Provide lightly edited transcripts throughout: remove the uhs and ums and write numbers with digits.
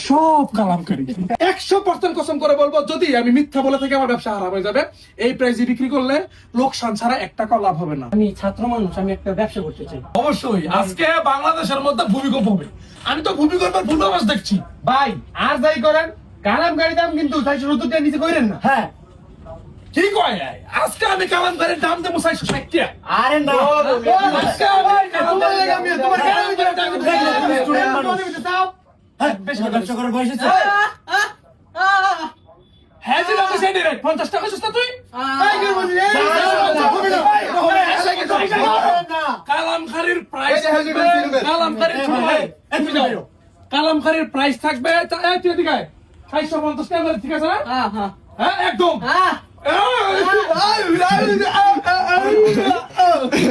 সব কালামকারী 100% কসম করে বলবো, যদি আমি মিথ্যা বলে থেকে আমার ব্যবসা হারাম হয়ে যাবে। এই প্রাইজে বিক্রি করলে লোকসান ছাড়া 1 টাকা লাভ হবে না। আমি ছাত্র মানুষ, আমি একটা ব্যবসা করতে চাই। অবশ্যই আজকে বাংলাদেশের মধ্যে ভূমিকম্প হবে। আমি তো ভূমিকম্পের পূর্বাভাস দেখছি। ভাই আর যাই করেন কালামকারী দাম কিন্তু 470 টাকা নিচে কইরেন না। হ্যাঁ, কি কয় আজকে আমি কালামকারীর দাম দেবো 460 টাকা। আরে না, আজকে আমি কালামকারীর দাম দেবো। বেশি ব্যবসা করার বয়স আছে। হ্যাঁ যে দাম দিছে রে 50 টাকা সস্তা তুই। কালামকারীর প্রাইস কালামকারীর প্রাইস থাকবে 450 টাকা, ঠিক আছে না? হ্যাঁ একদম।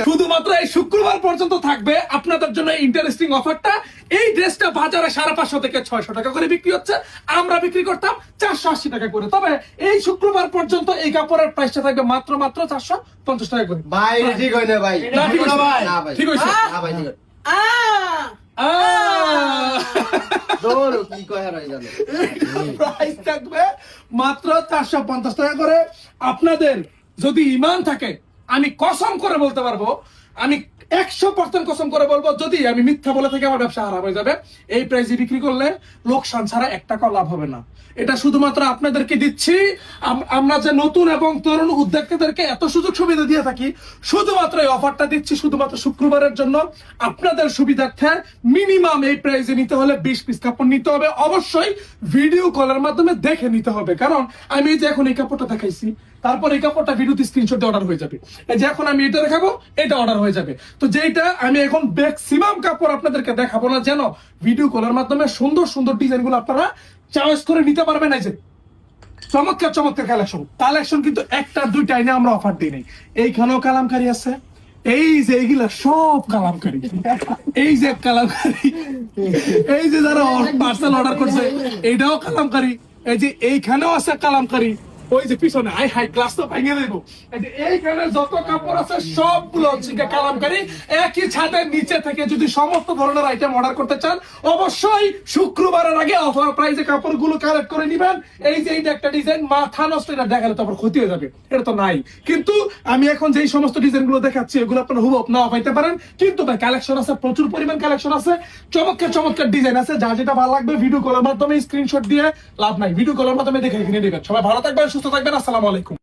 শুধুমাত্র এই শুক্রবার পর্যন্ত থাকবে আপনাদের জন্য ইন্টারেস্টিং অফারটা। এই ড্রেসটা বাজারে 550 থেকে 600 টাকা করে বিক্রি হচ্ছে, আমরা বিক্রি করতাম 480 টাকা করে। তবে এই শুক্রবার পর্যন্ত এই কাপড়ের প্রাইসটা থাকবে মাত্র 450 টাকা করে। ভাই ঠিক হয় না ভাই। না, ঠিক হয়েছে। না ভাই। ঠিক হয়েছে। না ভাই ঠিক হয়। আহ! কি কয় আর জানো। প্রাইস থাকবে মাত্র 450 টাকা করে। আপনাদের যদি ঈমান থাকে, আমি কসম করে বলতে পারবো, আমি 100% কসম করে বলবো, যদি আমি মিথ্যা বলে থেকে আমার ব্যবসা হারাম হয়ে যাবে। এই প্রাইসে বিক্রি করলে লোকসান ছাড়া 1 টাকা লাভ হবে না। এটা শুধুমাত্র আপনাদেরকে দিচ্ছি। আমরা যে নতুন এবং তরুণ উদ্যোক্তাদেরকে এত সুযোগ সুবিধা দিয়ে থাকি, শুধুমাত্র এই অফারটা দিচ্ছি শুধুমাত্র শুক্রবারের জন্য। আপনাদের সুবিধার্থে মিনিমাম এই প্রাইসে নিতে হলে 20 পিস কাপড় নিতে হবে। অবশ্যই ভিডিও কলের মাধ্যমে দেখে নিতে হবে, কারণ আমি এই যে এখন এই কাপড়টা দেখাইছি, তারপর এই কাপড়টা ভিডিওতে স্ক্রিনশট দিয়ে অর্ডার হয়ে যাবে। এই যে এখন আমি এটা দেখাবো, এটা অর্ডার হয়ে যাবে। তো যেটা আমি এখন ম্যাক্সিমাম কাপড় আপনাদেরকে দেখাবো না, যেন ভিডিও কলের মাধ্যমে সুন্দর সুন্দর ডিজাইন গুলো আপনারা চয়েস করে নিতে পারবেন। এই যে চমৎকার চমৎকার কালেকশন কিন্তু একটা দুইটা এনে আমরা অফার দিই নাই। এইখানেও কালামকারী আছে, এই যে এইগুলা সব কালামকারী, এই যে কালামকারী, এই যে যারা পার্সেল অর্ডার করছে এইটাও কালামকারী, এই যে এইখানেও আছে কালামকারী, ওই যে পিছনে হাই ক্লাস তো ভেঙে দেবো। এইখানে যত কাপড় আছে সবগুলো হচ্ছে কালামকারী। একই ছাদের নিচে থেকে যদি সমস্ত ধরনের আইটেম অর্ডার করতে চান, অবশ্যই শুক্রবারের আগে অফার প্রাইসে কাপড়গুলো কালেক্ট করে নিবেন। এই যে এইটা একটা ডিজাইন, মাথা নষ্ট, এটা দেখালে তো আবার ক্ষতি হয়ে যাবে, এটা তো নাই। কিন্তু আমি এখন যেই সমস্ত ডিজাইন গুলো দেখাচ্ছি, এগুলো আপনারা হুবহু নাও পাইতে পারেন, কিন্তু ভাই কালেকশন আছে, প্রচুর পরিমাণ কালেকশন আছে, চমৎকার চমৎকার ডিজাইন আছে। যা যেটা ভালো লাগবে ভিডিও কলের মাধ্যমে স্ক্রিনশট দিয়ে লাভ নাই, ভিডিও কলের মাধ্যমে দেখে কিনে নেবেন। সবাই ভালো থাকবেন, সুস্থ থাকবেন। আসসালামু আলাইকুম।